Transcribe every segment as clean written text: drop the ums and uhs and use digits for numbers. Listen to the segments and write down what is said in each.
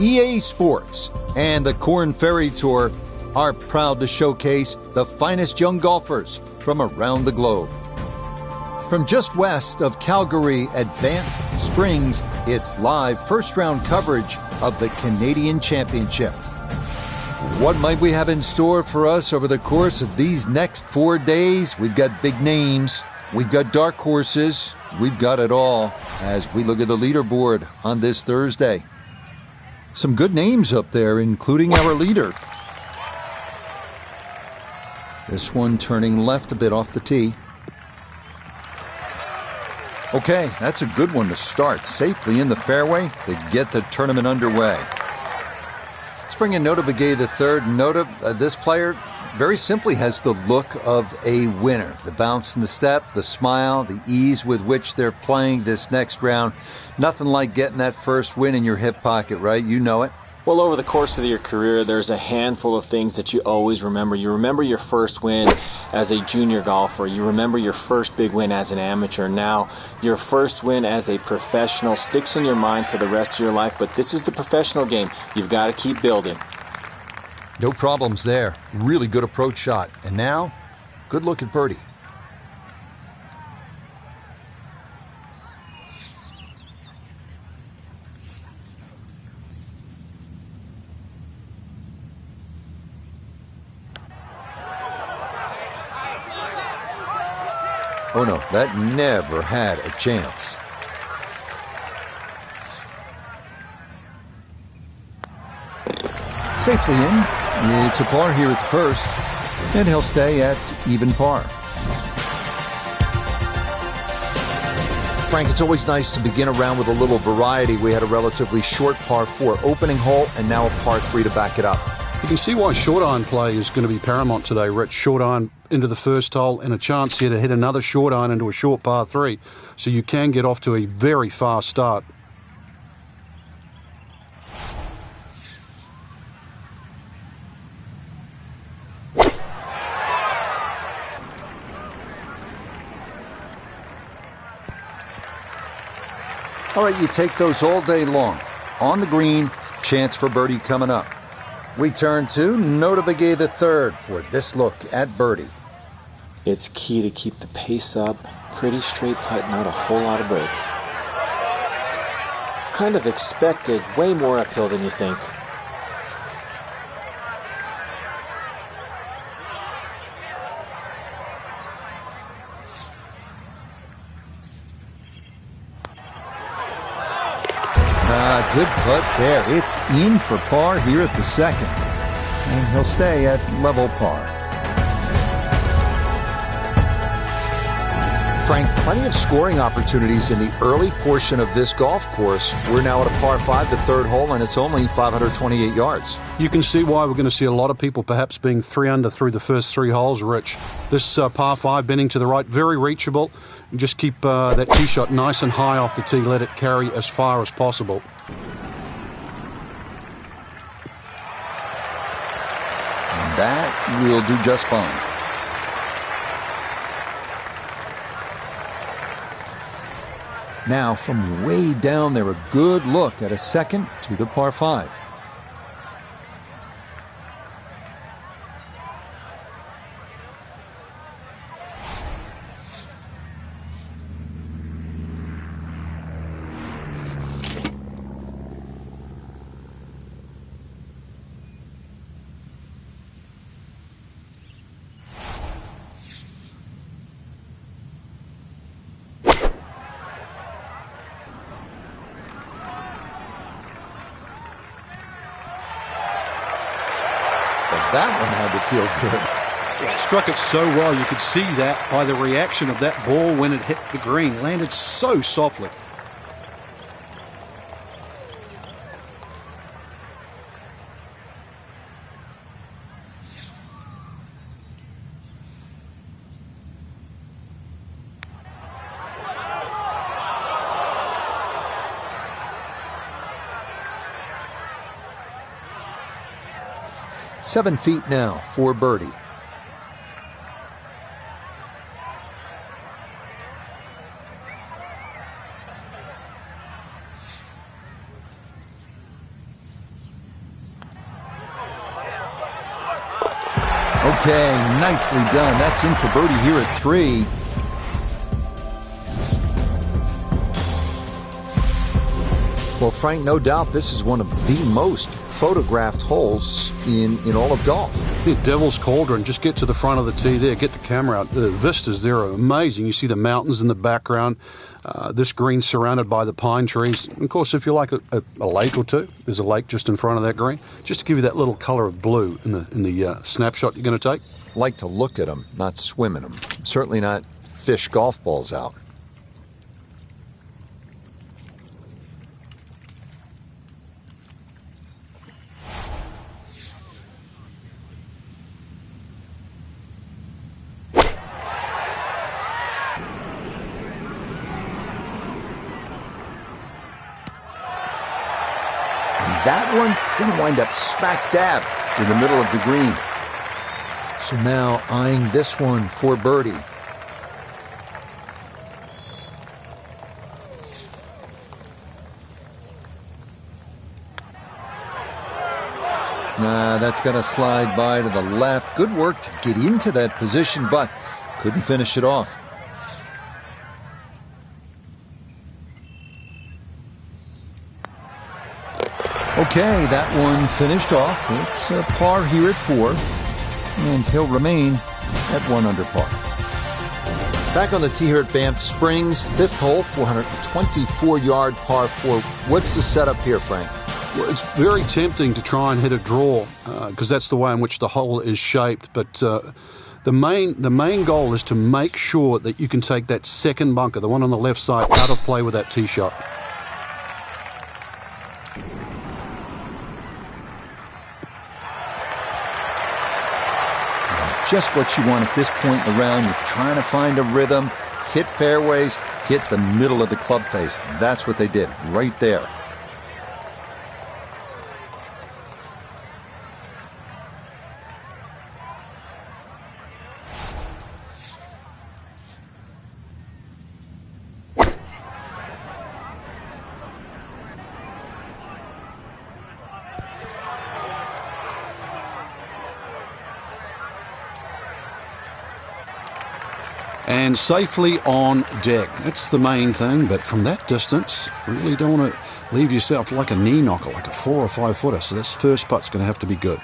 EA Sports and the Korn Ferry Tour are proud to showcase the finest young golfers from around the globe. From just west of Calgary at Banff Springs, it's live first-round coverage of the Canadian Championship. What might we have in store for us over the course of these next 4 days? We've got big names, we've got dark horses, we've got it all as we look at the leaderboard on this Thursday. Some good names up there, including our leader. This one turning left a bit off the tee. Okay, that's a good one to start safely in the fairway to get the tournament underway. Let's bring in Nota Begay III. Nota, this player very simply has the look of a winner. The bounce in the step, the smile, the ease with which they're playing this next round. Nothing like getting that first win in your hip pocket, right? You know it. Well, over the course of your career, there's a handful of things that you always remember. You remember your first win as a junior golfer. You remember your first big win as an amateur. Now, your first win as a professional sticks in your mind for the rest of your life, but this is the professional game. You've got to keep building. No problems there. Really good approach shot. And now, good look at birdie. Oh no, that never had a chance. Safely in. It's a par here at the first, and he'll stay at even par. Frank, it's always nice to begin a round with a little variety. We had a relatively short par 4 opening hole, and now a par 3 to back it up. You can see why short iron play is going to be paramount today, Rich. Short iron into the first hole and a chance here to hit another short iron into a short par 3. So you can get off to a very fast start. All right, you take those all day long. On the green, chance for birdie coming up. We turn to Nota Begay III for this look at birdie. It's key to keep the pace up, pretty straight putt, not a whole lot of break. Kind of expected, way more uphill than you think. Good putt there. It's in for par here at the second. And he'll stay at level par. Frank, plenty of scoring opportunities in the early portion of this golf course. We're now at a par 5, the third hole, and it's only 528 yards. You can see why we're going to see a lot of people perhaps being 3 under through the first 3 holes, Rich. This par 5 bending to the right, very reachable. And just keep that tee shot nice and high off the tee. Let it carry as far as possible. And that will do just fine. Now, from way down there, a good look at a second to the par 5. That one had to feel good. Yeah, struck it so well. You could see that by the reaction of that ball when it hit the green. Landed so softly. Seven feet now for birdie. Okay, nicely done. That's in for birdie here at 3. Well, Frank, no doubt this is one of the most photographed holes in all of golf. Yeah, Devil's Cauldron, just get to the front of the tee there, get the camera out. The vistas there are amazing. You see the mountains in the background. This green surrounded by the pine trees. And of course, if you like a lake or two, there's a lake just in front of that green, just to give you that little color of blue in the snapshot you're going to take. Like to look at them, not swim in them. Certainly not fish golf balls out. That one going to wind up smack dab in the middle of the green. So now eyeing this one for birdie. That's going to slide by to the left. Good work to get into that position, but couldn't finish it off. Okay, that one finished off. It's a par here at 4, and he'll remain at 1 under par. Back on the tee here at Banff Springs, 5th hole, 424-yard par 4. What's the setup here, Frank? Well, it's very tempting to try and hit a draw because that's the way in which the hole is shaped. But the main goal is to make sure that you can take that second bunker, the one on the left side, out of play with that tee shot. Just what you want at this point in the round. You're trying to find a rhythm, hit fairways, hit the middle of the club face. That's what they did right there. And safely on deck. That's the main thing, but from that distance, really don't want to leave yourself like a knee knocker, like a 4 or 5 footer. So this first putt's going to have to be good.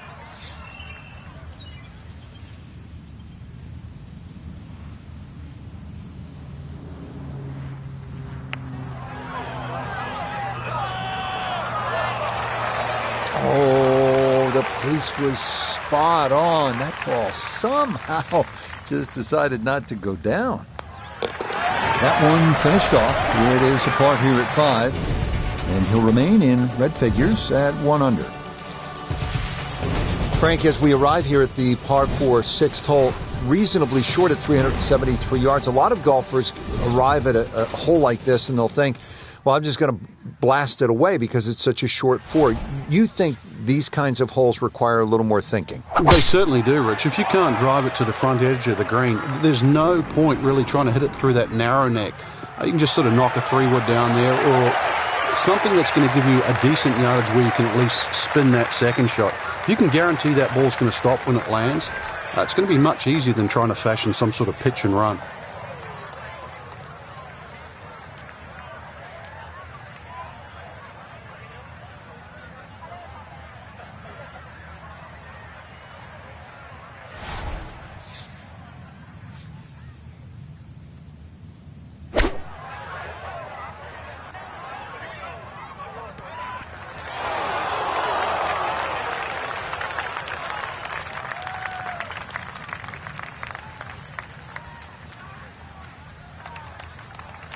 Oh, the pace was spot on. That ball somehow just decided not to go down. That one finished off. It is a par here at 5, and he'll remain in red figures at 1 under. Frank, as we arrive here at the par 4 6th hole, reasonably short at 373 yards. A lot of golfers arrive at a hole like this and they'll think, well, I'm just going to blast it away because it's such a short 4. You think these kinds of holes require a little more thinking? They certainly do, Rich. If you can't drive it to the front edge of the green, there's no point really trying to hit it through that narrow neck. You can just sort of knock a 3-wood down there or something that's going to give you a decent yardage where you can at least spin that second shot. If you can guarantee that ball's going to stop when it lands, it's going to be much easier than trying to fashion some sort of pitch and run.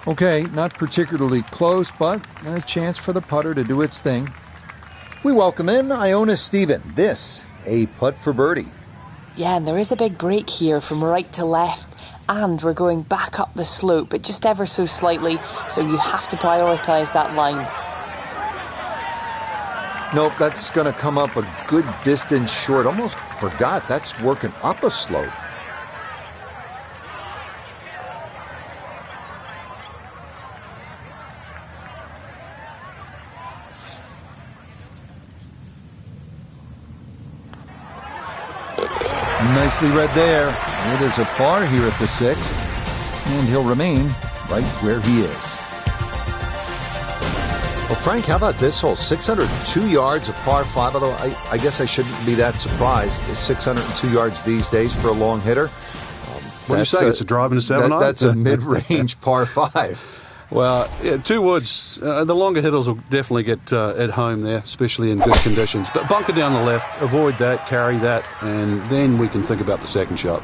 Okay, not particularly close, but a chance for the putter to do its thing. We welcome in Iona Stephen. This, a putt for birdie. Yeah, and there is a big break here from right to left, and we're going back up the slope, but just ever so slightly, so you have to prioritise that line. Nope, that's going to come up a good distance short. Almost forgot that's working up a slope. nicely read there. It is a par here at the 6th, and he'll remain right where he is. Well, Frank, how about this hole? 602 yards, a par 5, although I guess I shouldn't be that surprised. It's 602 yards these days for a long hitter. What do you say? It's a drive in a 7-iron? That's a mid-range par 5. Well, yeah, 2 woods. The longer hitters will definitely get at home there, especially in good conditions. But bunker down the left, avoid that, carry that, and then we can think about the second shot.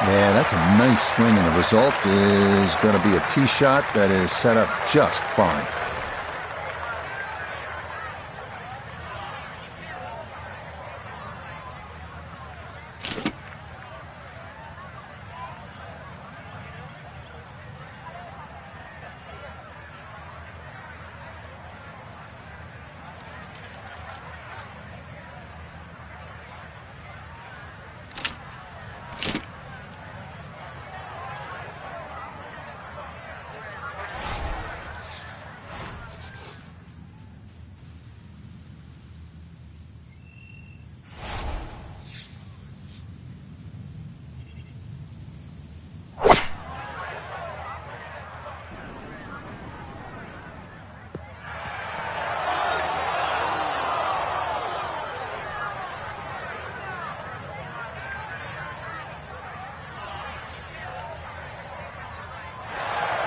Yeah, that's a nice swing, and the result is going to be a tee shot that is set up just fine.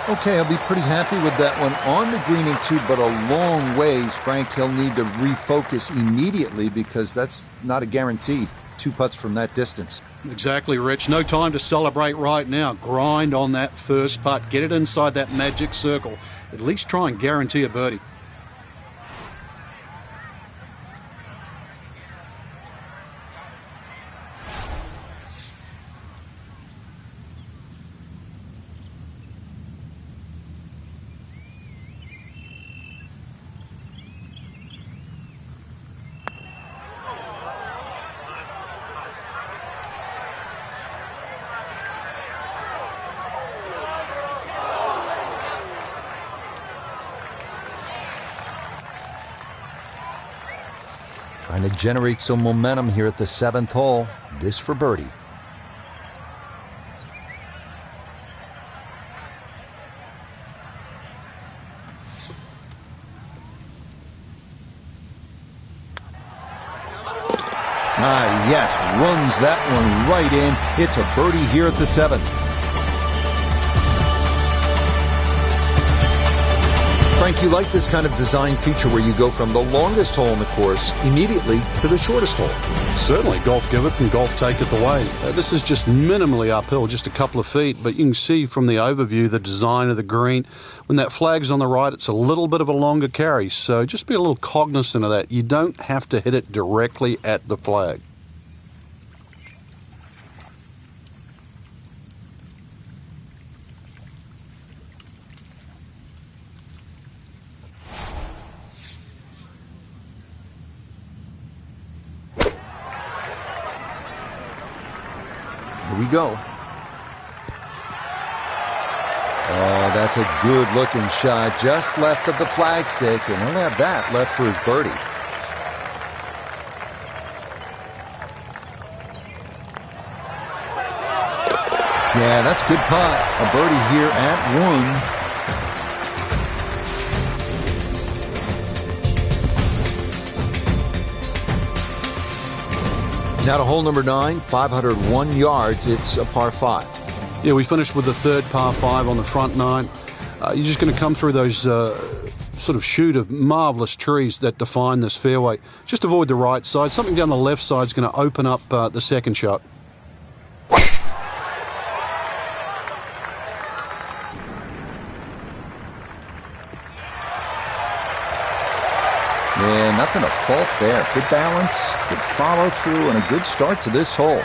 Okay, I'll be pretty happy with that one on the green and 2, but a long ways. Frank, he'll need to refocus immediately because that's not a guarantee. 2 putts from that distance. Exactly, Rich. No time to celebrate right now. Grind on that first putt. Get it inside that magic circle. At least try and guarantee a birdie. Trying to generate some momentum here at the 7th hole. This for birdie. Yes, runs that one right in. It's a birdie here at the 7th. Frank, you like this kind of design feature where you go from the longest hole in the course immediately to the shortest hole. Certainly, golf giveth and golf taketh away. This is just minimally uphill, just a couple of feet, but you can see from the overview the design of the green. When that flag's on the right, it's a little bit of a longer carry, so just be a little cognizant of that. You don't have to hit it directly at the flag. Here we go. Oh, that's a good-looking shot. Just left of the flagstick, and he'll have that left for his birdie. Yeah, that's a good putt. A birdie here at 1. Now to hole number 9, 501 yards. It's a par 5. Yeah, we finished with the 3rd par 5 on the front 9. You're just going to come through those sort of chute of marvelous trees that define this fairway. Just avoid the right side. Something down the left side is going to open up the second shot. Yeah, nothing to fault there. Good balance, good follow through, and a good start to this hole.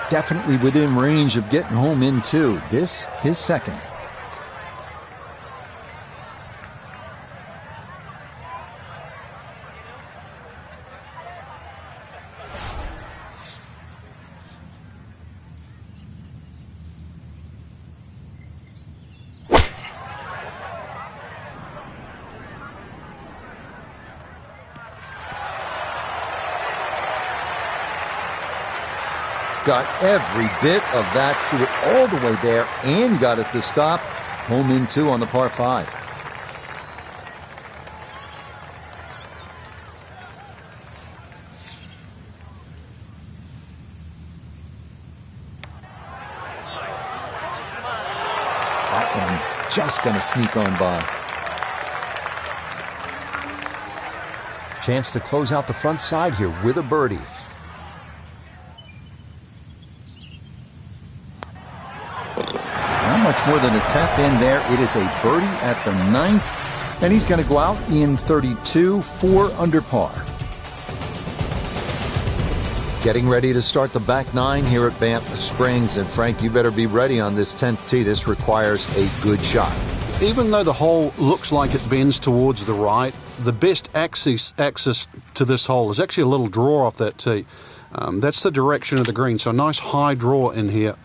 Definitely within range of getting home in 2. This, his second. got every bit of that, threw it all the way there and got it to stop. Home in 2 on the par 5. That one just going to sneak on by. Chance to close out the front side here with a birdie. Not much more than a tap in there. It is a birdie at the 9th, and he's going to go out in 32, 4 under par. Getting ready to start the back 9 here at Banff Springs, and Frank, you better be ready on this 10th tee. This requires a good shot. Even though the hole looks like it bends towards the right, the best access to this hole is actually a little draw off that tee. That's the direction of the green, so a nice high draw in here.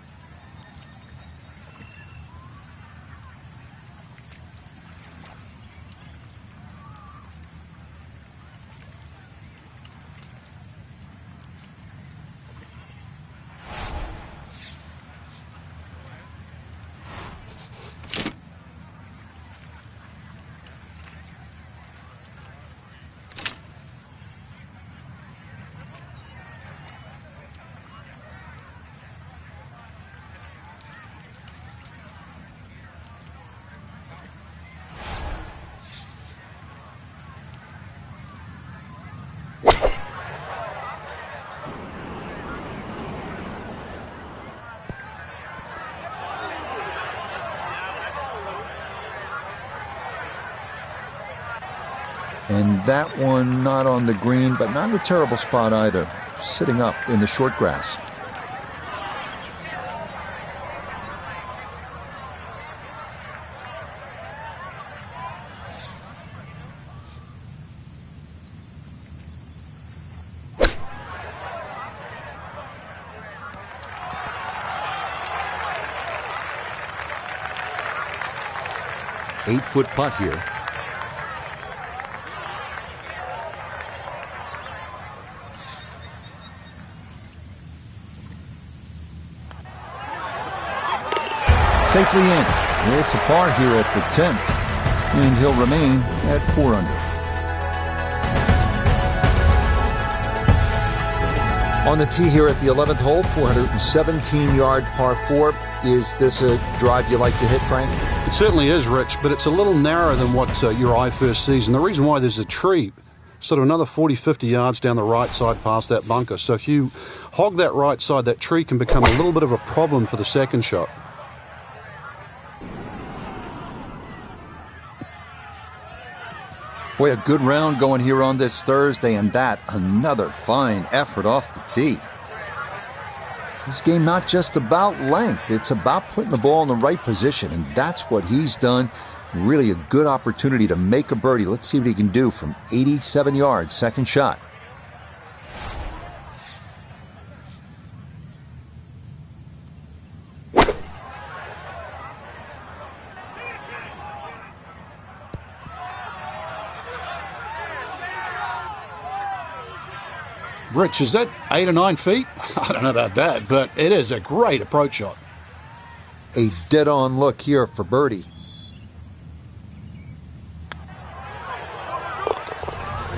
And that one not on the green, but not in a terrible spot either. Sitting up in the short grass. Eight-foot putt here. Safely in. It's a par here at the 10th, and he'll remain at 4 under. On the tee here at the 11th hole, 417-yard par 4. Is this a drive you like to hit, Frank? It certainly is, Rich, but it's a little narrower than what your eye first sees. And the reason why, there's a tree sort of another 40, 50 yards down the right side past that bunker. So if you hog that right side, that tree can become a little bit of a problem for the second shot. Boy, a good round going here on this Thursday, and that another fine effort off the tee. This game not just about length, it's about putting the ball in the right position, and that's what he's done. Really a good opportunity to make a birdie. Let's see what he can do from 87 yards, second shot. Rich, is that 8 or 9 feet? I don't know about that, but it is a great approach shot. A dead-on look here for birdie.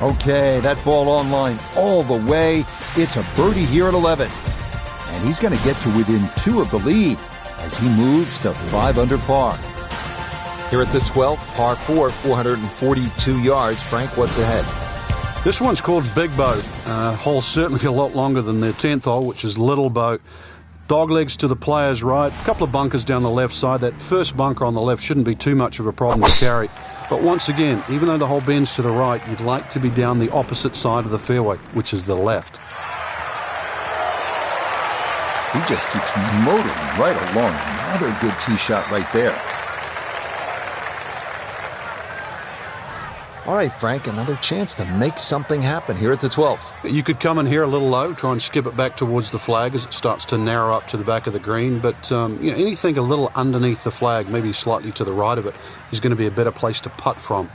Okay, that ball on line all the way. It's a birdie here at 11. And he's going to get to within 2 of the lead as he moves to 5 under par. Here at the 12th, par 4, 442 yards. Frank, what's ahead? This one's called Big Boat. Hole's certainly a lot longer than the 10th hole, which is Little Boat. Dog legs to the player's right. A couple of bunkers down the left side. That first bunker on the left shouldn't be too much of a problem to carry. But once again, even though the hole bends to the right, you'd like to be down the opposite side of the fairway, which is the left. He just keeps motoring right along. Another good tee shot right there. All right, Frank, another chance to make something happen here at the 12th. You could come in here a little low, try and skip it back towards the flag as it starts to narrow up to the back of the green. But anything a little underneath the flag, maybe slightly to the right of it, is going to be a better place to putt from.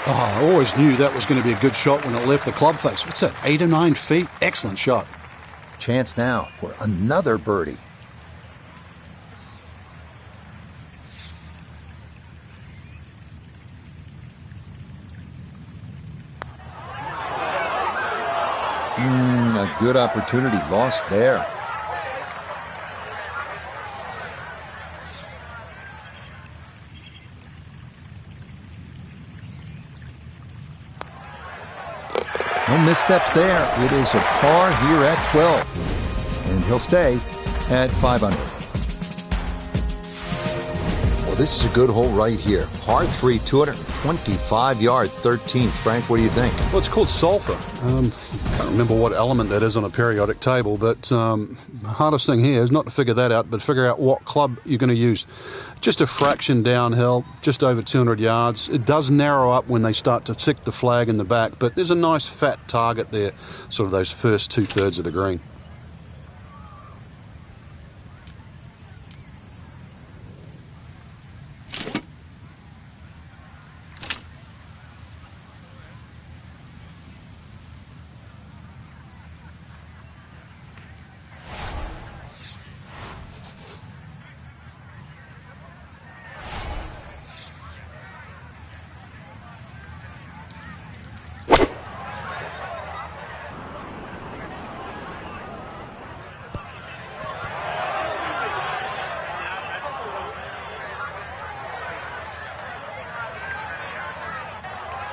Oh, I always knew that was going to be a good shot when it left the club face. What's that, 8 or 9 feet? Excellent shot. Chance now for another birdie. A good opportunity lost there. No missteps there. It is a par here at 12. And he'll stay at 5 under. Well, this is a good hole right here. Par 3, 225 yard, 13th. Frank, what do you think? Well, it's called sulfur. I can't remember what element that is on a periodic table, but the hardest thing here is not to figure that out, but figure out what club you're going to use. Just a fraction downhill, just over 200 yards. It does narrow up when they start to stick the flag in the back, but there's a nice fat target there, sort of those first 2/3 of the green.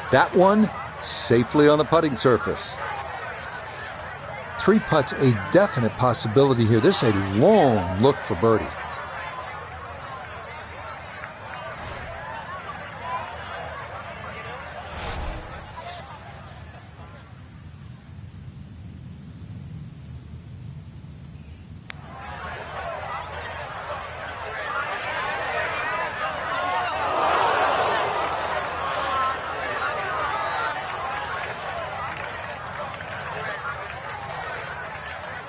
That one safely on the putting surface. 3 putts, a definite possibility here. This is a long look for birdie.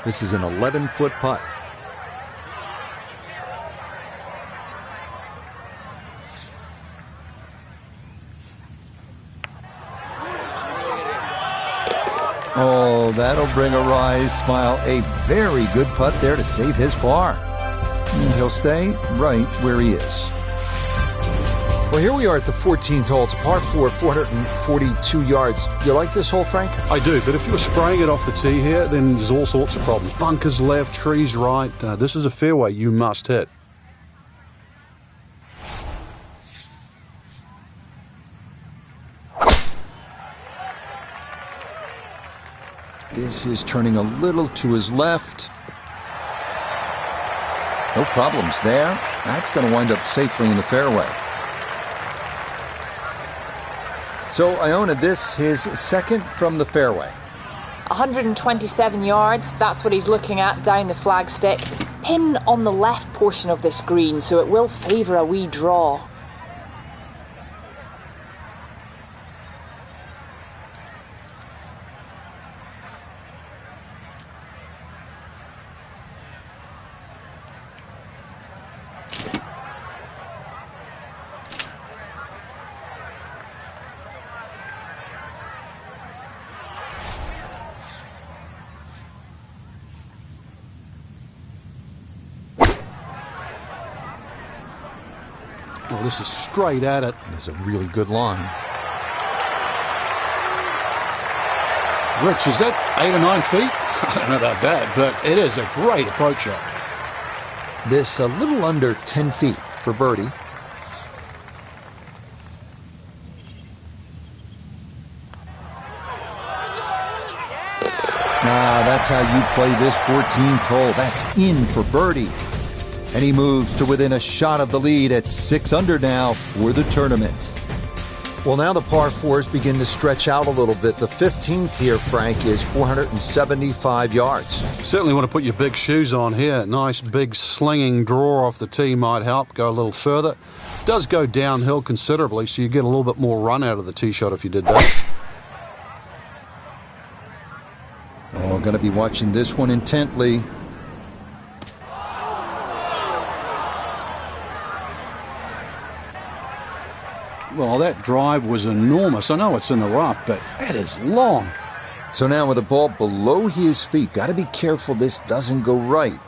This is an 11-foot putt. Oh, that'll bring a wry smile. A very good putt there to save his par. And he'll stay right where he is. Well, here we are at the 14th hole. It's a par 4, 442 yards. You like this hole, Frank? I do, but if you're spraying it off the tee here, then there's all sorts of problems. Bunkers left, trees right. This is a fairway you must hit. This is turning a little to his left. No problems there. That's going to wind up safely in the fairway. So, Iona, this his second from the fairway. 127 yards, that's what he's looking at down the flagstick. Pin on the left portion of this green, so it will favour a wee draw. Well, this is straight at it. It's a really good line. Rich, is that 8 or 9 feet? I don't know about that, but it is a great approach shot. This a little under 10 feet for birdie. That's how you play this 14th hole. That's in for birdie. And he moves to within a shot of the lead at 6 under now for the tournament. Well, now the par 4s begin to stretch out a little bit. The 15th here, Frank, is 475 yards. Certainly want to put your big shoes on here. Nice big slinging draw off the tee might help. Go a little further. Does go downhill considerably, so you get a little bit more run out of the tee shot if you did that. Oh, going to be watching this one intently. Well, that drive was enormous. I know it's in the rough, but that is long. So now with the ball below his feet, got to be careful this doesn't go right.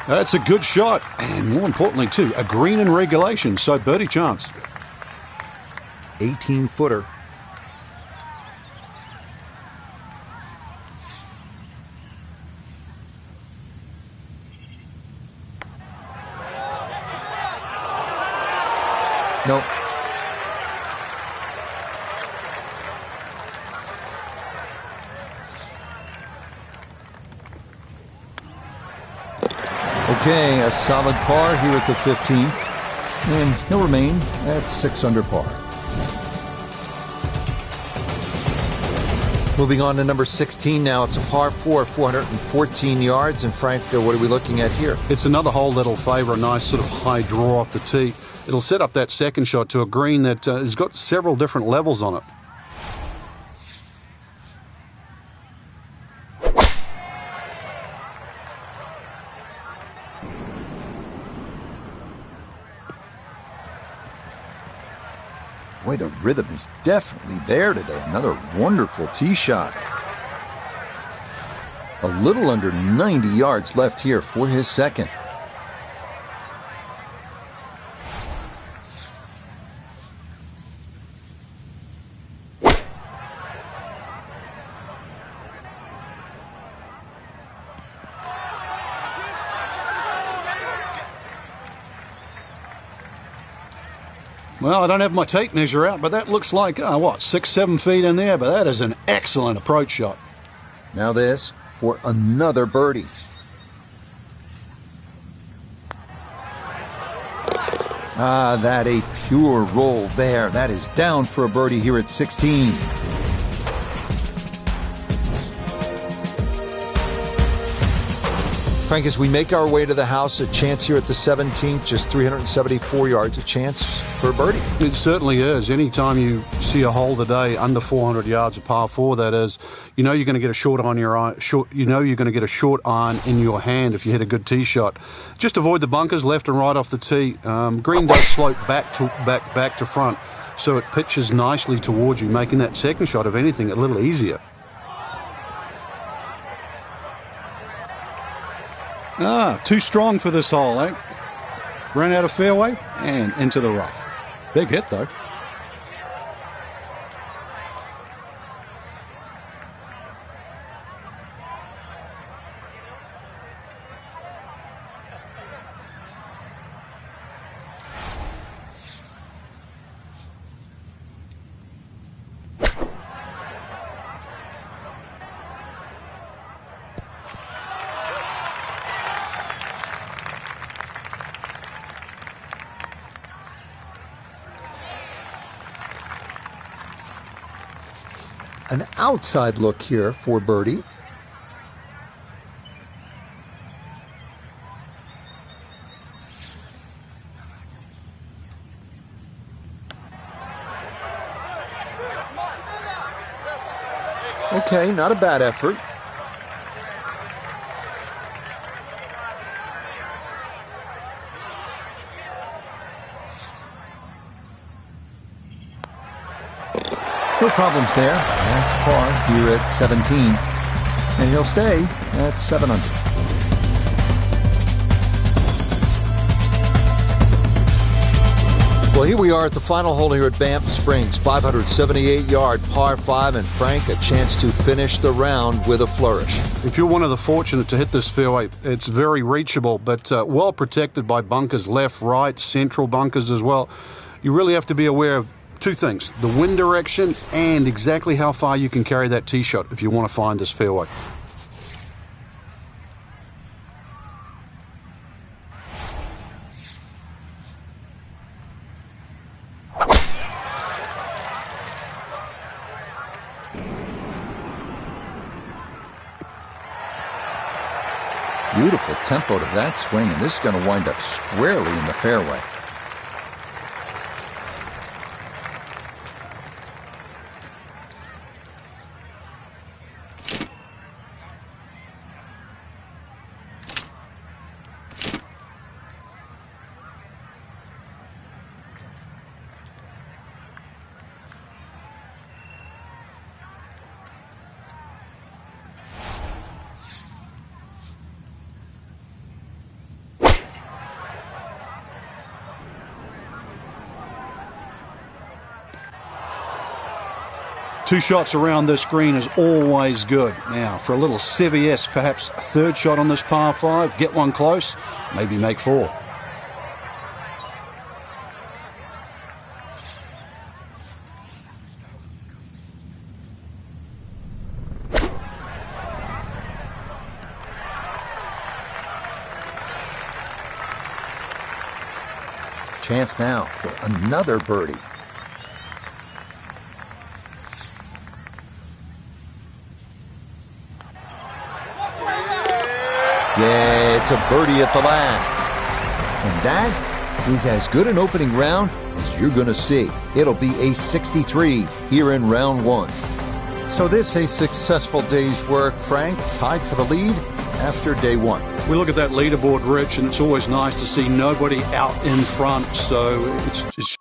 That's a good shot, and more importantly, too, a green in regulation, so birdie chance. 18-footer. Nope. Okay, a solid par here at the 15th, and he'll remain at 6 under par. Moving on to number 16 now. It's a par 4, 414 yards. And Frank, what are we looking at here? It's another hole that'll favour a nice sort of high draw off the tee. It'll set up that second shot to a green that has got several different levels on it. Boy, the rhythm is definitely there today. Another wonderful tee shot. A little under 90 yards left here for his second. Well, I don't have my tape measure out, but that looks like, 6, 7 feet in there, but that is an excellent approach shot. Now this for another birdie. That a pure roll there. That is down for a birdie here at 16. Frank, as we make our way to the house, a chance here at the 17th, just 374 yards, a chance for a birdie. It certainly is. Anytime you see a hole today under 400 yards, a par 4 that is, you know you're going to get a short on your eye. You know you're going to get a short iron in your hand if you hit a good tee shot. Just avoid the bunkers left and right off the tee. Green does slope back to front, so it pitches nicely towards you, making that second shot, if anything, a little easier. Too strong for this hole, eh? Ran out of fairway and into the rough. Big hit, though. An outside look here for birdie. Okay, not a bad effort. No problems there. That's par here at 17. And he'll stay at 7 under. Well, here we are at the final hole here at Banff Springs. 578-yard par 5, and Frank, a chance to finish the round with a flourish. If you're one of the fortunate to hit this fairway, it's very reachable, but well protected by bunkers, left, right, central bunkers as well. You really have to be aware of two things: the wind direction and exactly how far you can carry that tee shot if you want to find this fairway. Beautiful tempo to that swing, and this is going to wind up squarely in the fairway. 2 shots around this green is always good. Now, for a little CVS, perhaps a 3rd shot on this par 5, get one close, maybe make 4. Chance now for another birdie. Yeah, it's a birdie at the last. And that is as good an opening round as you're going to see. It'll be a 63 here in round 1. So this a successful day's work, Frank, tied for the lead after day 1. We look at that leaderboard, Rich, and it's always nice to see nobody out in front, so it's